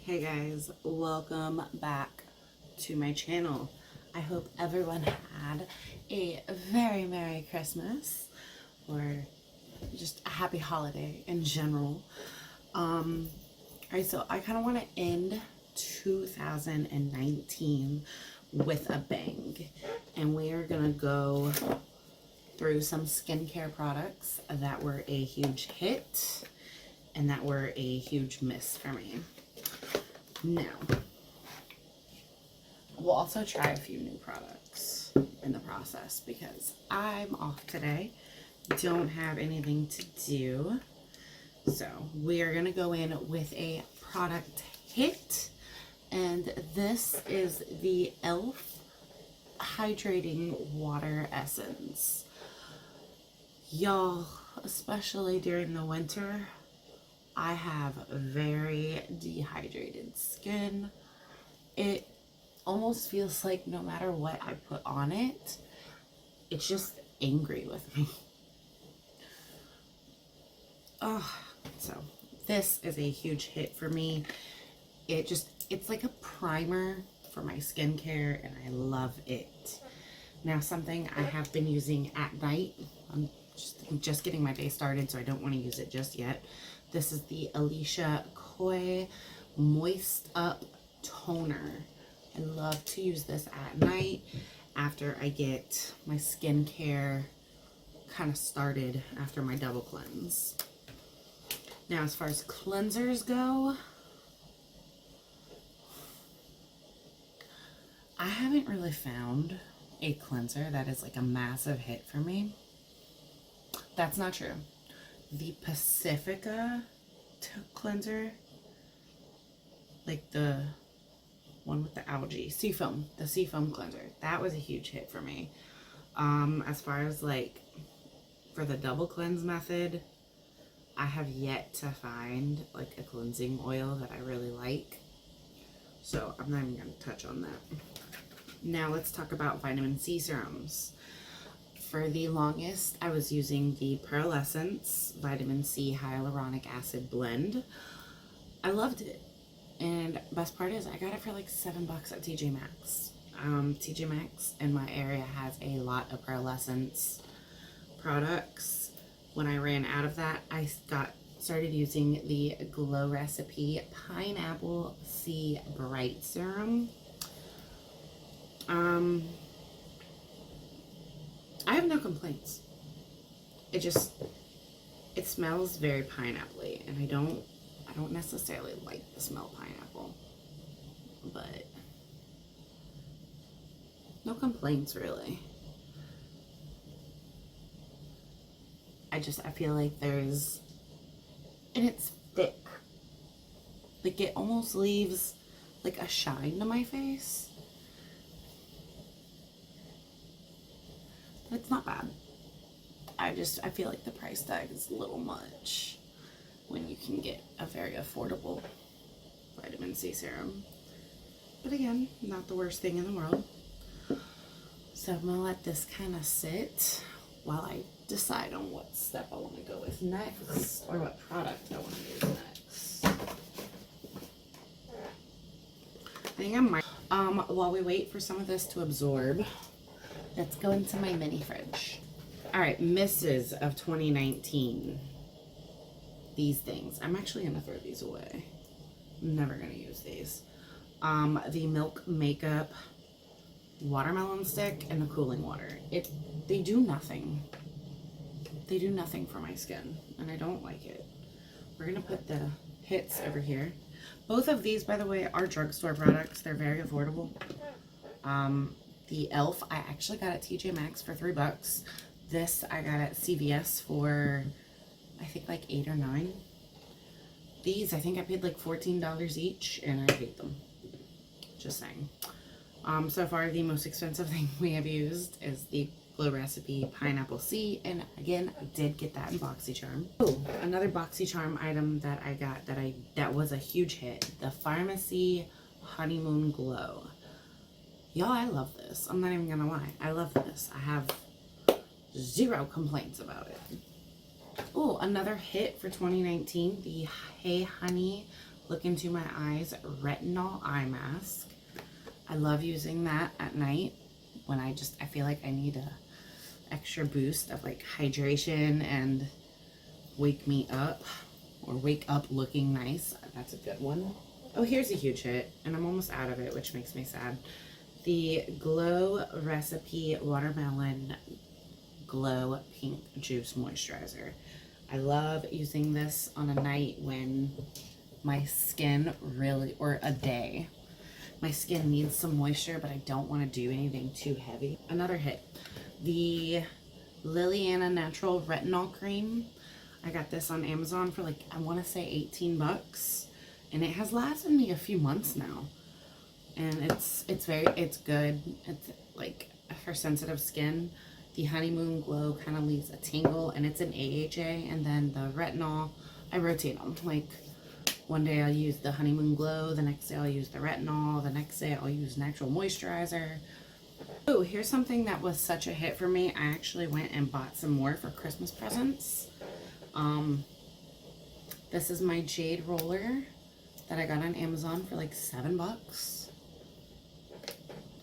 Hey guys, welcome back to my channel. I hope everyone had a very Merry Christmas or just a happy holiday in general. Alright, so I kind of want to end 2019 with a bang, and we are going to go through some skincare products that were a huge hit and that were a huge miss for me. Now, we'll also try a few new products in the process because I'm off today. Don't have anything to do. So we are going to go in with a product hit. And this is the e.l.f. Hydrating Water Essence. Y'all, especially during the winter, I have very dehydrated skin. It almost feels like no matter what I put on it, it's just angry with me. So this is a huge hit for me. It's like a primer for my skincare and I love it. Now, something I have been using at night, I'm just getting my day started, so I don't want to use it just yet. This is the Alicia Koi Moist Up Toner. I love to use this at night after I get my skincare kind of started after my double cleanse. Now, as far as cleansers go, I haven't really found a cleanser that is like a massive hit for me. That's not true. The Pacifica cleanser, like the one with the algae, the seafoam cleanser, that was a huge hit for me. As far as like for the double cleanse method, I have yet to find like a cleansing oil that I really like, so I'm not even going to touch on that. Now let's talk about vitamin C serums. For the longest, I was using the Pearl Essence Vitamin C Hyaluronic Acid Blend. I loved it. And best part is I got it for like $7 at TJ Maxx. TJ Maxx in my area has a lot of Pearl Essence products. When I ran out of that, I started using the Glow Recipe Pineapple C Bright Serum. I have no complaints. It smells very pineapple-y, and I don't necessarily like the smell of pineapple, but no complaints really. I feel like and it's thick. Like it almost leaves like a shine to my face. But it's not bad. I feel like the price tag is a little much when you can get a very affordable vitamin C serum. But again, not the worst thing in the world. So I'm gonna let this kind of sit while I decide on what step I want to go with next, or what product I want to use next. I think I might, while we wait for some of this to absorb, let's go into my mini fridge. All right, misses of 2019. These things. I'm actually going to throw these away. I'm never going to use these. The Milk Makeup Watermelon Stick and the Cooling Water. They do nothing. They do nothing for my skin, and I don't like it. We're going to put the hits over here. Both of these, by the way, are drugstore products. They're very affordable. The e.l.f. I actually got at TJ Maxx for $3. This I got at CVS for, I think, like $8 or $9. These, I think I paid like $14 each, and I hate them. Just saying. So far, the most expensive thing we have used is the Glow Recipe Pineapple C, and again, I did get that in BoxyCharm. Oh, another BoxyCharm item that I got that was a huge hit, the Pharmacy Honeymoon Glow. Y'all, I love this. I'm not even gonna lie. I love this. I have zero complaints about it. Oh, another hit for 2019, the Hey Honey Look Into My Eyes Retinol Eye Mask. I love using that at night when I feel like I need a extra boost of like hydration and wake me up, or wake up looking nice. That's a good one. Oh, here's a huge hit, and I'm almost out of it, which makes me sad. The Glow Recipe Watermelon Glow Pink Juice Moisturizer. I love using this on a night when my skin really, or a day, my skin needs some moisture, but I don't want to do anything too heavy. Another hit. The Liliana Natural Retinol Cream. I got this on Amazon for like, I want to say 18 bucks. And it has lasted me a few months now. And it's good. It's like for sensitive skin. The Honeymoon Glow kind of leaves a tingle, and it's an AHA. And then the Retinol, I rotate them. Like one day I'll use the Honeymoon Glow, the next day I'll use the Retinol, the next day I'll use Natural Moisturizer. Oh, here's something that was such a hit for me. I actually went and bought some more for Christmas presents. This is my Jade Roller that I got on Amazon for like $7.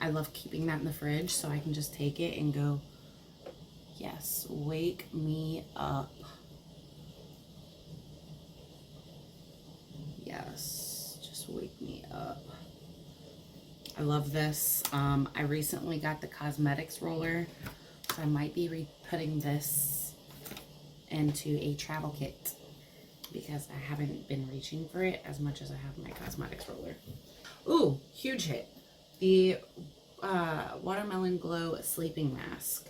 I love keeping that in the fridge so I can just take it and go, yes, wake me up. Yes, just wake me up. I love this. I recently got the cosmetics roller, so I might be putting this into a travel kit because I haven't been reaching for it as much as I have my cosmetics roller. Ooh, huge hit. The Watermelon Glow Sleeping Mask.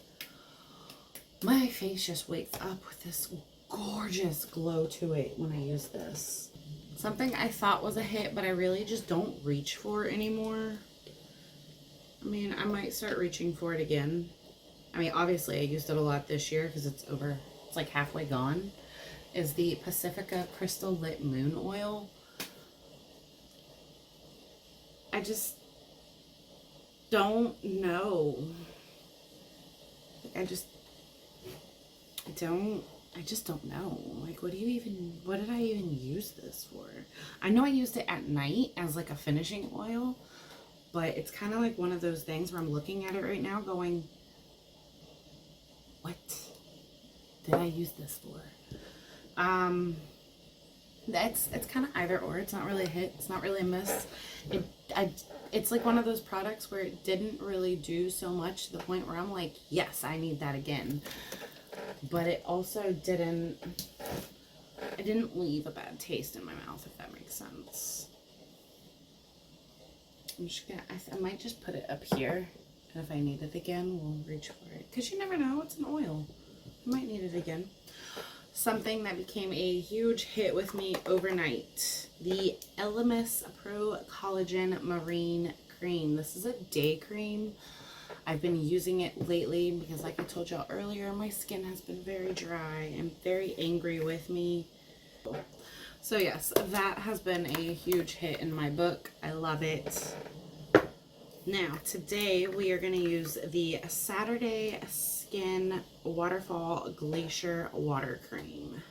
My face just wakes up with this gorgeous glow to it when I use this. Something I thought was a hit, but I really just don't reach for anymore. I mean, I might start reaching for it again. I mean, obviously I used it a lot this year because it's like halfway gone. Is the Pacifica Crystal Lit Moon Oil. I just don't know. I just don't know. Like, what did I even use this for? I know I used it at night as like a finishing oil, but it's kind of like one of those things where I'm looking at it right now going, what did I use this for? It's kind of either or. It's not really a hit. It's not really a miss. It's like one of those products where it didn't really do so much to the point where I'm like, yes, I need that again. But it also didn't leave a bad taste in my mouth, if that makes sense. I'm just gonna, I might just put it up here, and if I need it again, we'll reach for it. Because you never know, it's an oil. I might need it again. Something that became a huge hit with me overnight. The Elemis Pro Collagen Marine Cream. This is a day cream. I've been using it lately because, like I told y'all earlier, my skin has been very dry and very angry with me. So yes, that has been a huge hit in my book. I love it. Now, today we are going to use the Saturday Skin Waterfall Glacier Water Cream.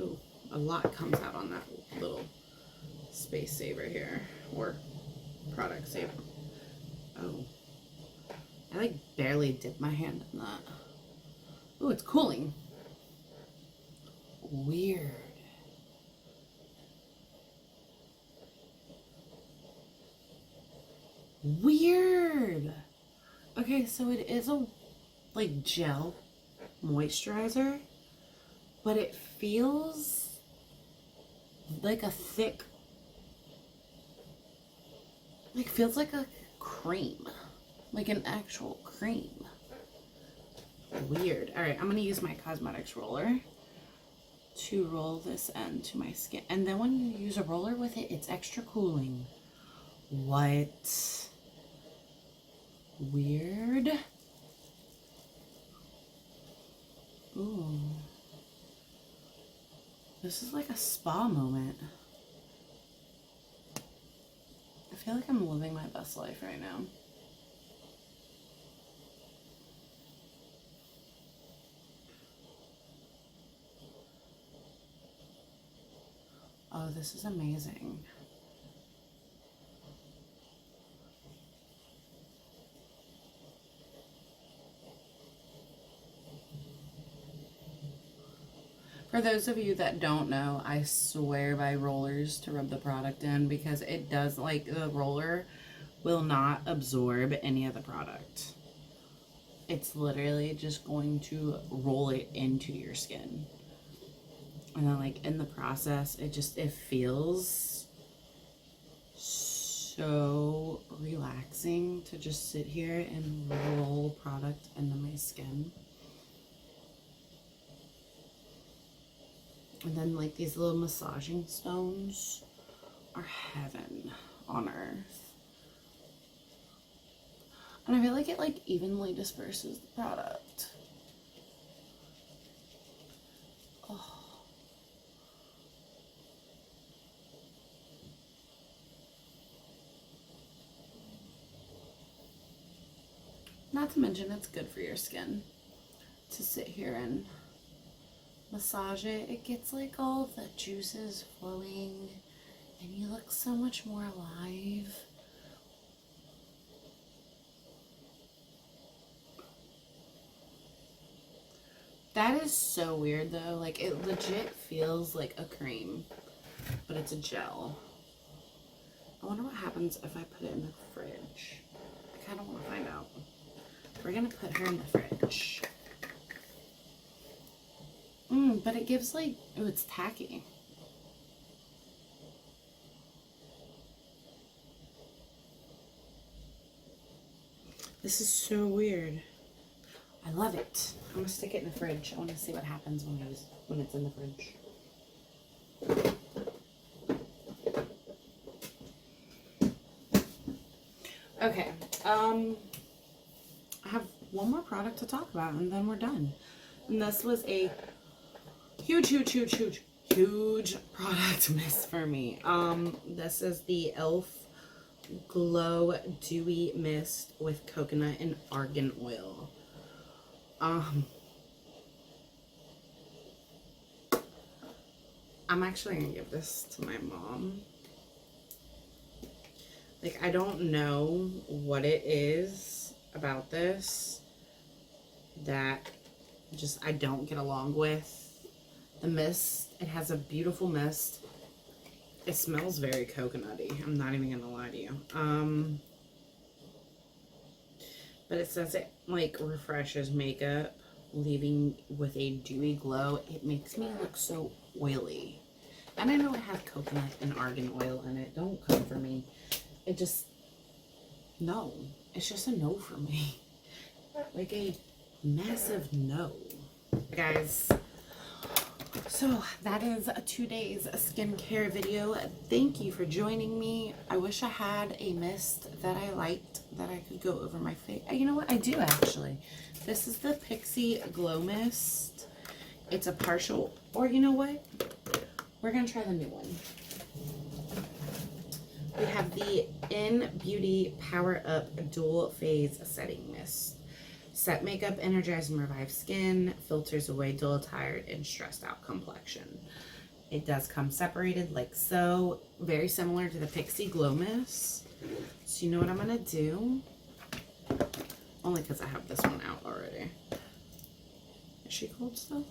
Ooh, a lot comes out on that little space saver here, or product saver. Oh, I like barely dipped my hand in that. Ooh, it's cooling. Weird. Weird. Okay, so it is a like gel moisturizer, but it feels like a thick, like feels like a cream, like an actual cream. Weird. All right, I'm gonna use my cosmetics roller to roll this into my skin, and then when you use a roller with it, it's extra cooling. What? Weird. Ooh. This is like a spa moment. I feel like I'm living my best life right now. Oh, this is amazing. For those of you that don't know, I swear by rollers to rub the product in, because it does, like, the roller will not absorb any of the product. It's literally just going to roll it into your skin. And then, like, in the process, it feels so relaxing to just sit here and roll product into my skin. And then, like, these little massaging stones are heaven on earth. And I feel like it, like, evenly disperses the product. Oh. Not to mention, it's good for your skin to sit here and massage it. It gets, like, all the juices flowing, and you look so much more alive. That is so weird, though. Like, it legit feels like a cream, but it's a gel. I wonder what happens if I put it in the fridge. I kind of want to find out. We're gonna put her in the fridge. But it gives, like, oh, it's tacky. This is so weird. I love it. I'm gonna stick it in the fridge. I want to see what happens when it's in the fridge. Okay. I have one more product to talk about, and then we're done. And this was a huge product miss for me. This is the e.l.f. Glow Dewy Mist with coconut and argan oil. I'm actually gonna give this to my mom. Like, I don't know what it is about this that just I don't get along with. The mist, it has a beautiful mist. It smells very coconutty. I'm not even gonna lie to you. But it says it, like, refreshes makeup, leaving with a dewy glow. It makes me look so oily. And I know it has coconut and argan oil in it. Don't come for me. It just, no. It's just a no for me. Like a massive no. Guys, so that is a 2 days skincare video. Thank you for joining me. I wish I had a mist that I liked that I could go over my face. You know what? I do, actually. This is the Pixie Glow Mist. It's a partial, or you know what? We're going to try the new one. We have the In Beauty Power Up Dual Phase Setting Mist. Set makeup, energize and revive skin, filters away dull, tired, and stressed out complexion. It does come separated like so. Very similar to the Pixie Glow Mist. So you know what I'm going to do? Only because I have this one out already. Is she cold still?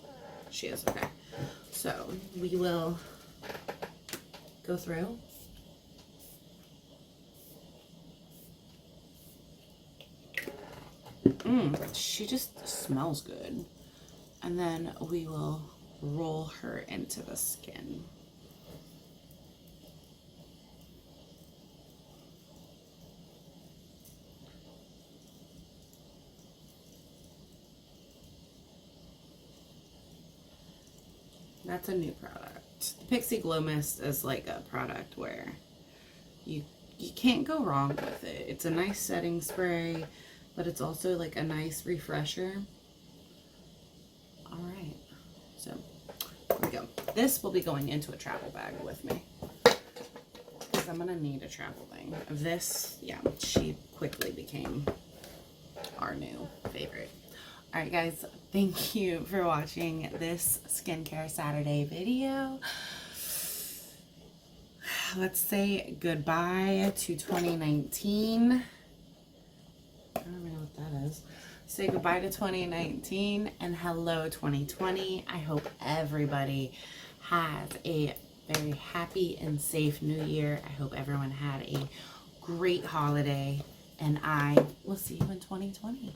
She is, okay. So we will go through. She just smells good. And then we will roll her into the skin. That's a new product. The Pixie Glow Mist is like a product where you can't go wrong with it. It's a nice setting spray, but it's also like a nice refresher. All right, so here we go. This will be going into a travel bag with me because I'm gonna need a travel thing. This, yeah, she quickly became our new favorite. All right, guys, thank you for watching this Skincare Saturday video. let's say goodbye to 2019. I don't even know what that is. Say goodbye to 2019 and hello 2020. I hope everybody has a very happy and safe new year. I hope everyone had a great holiday, and I will see you in 2020.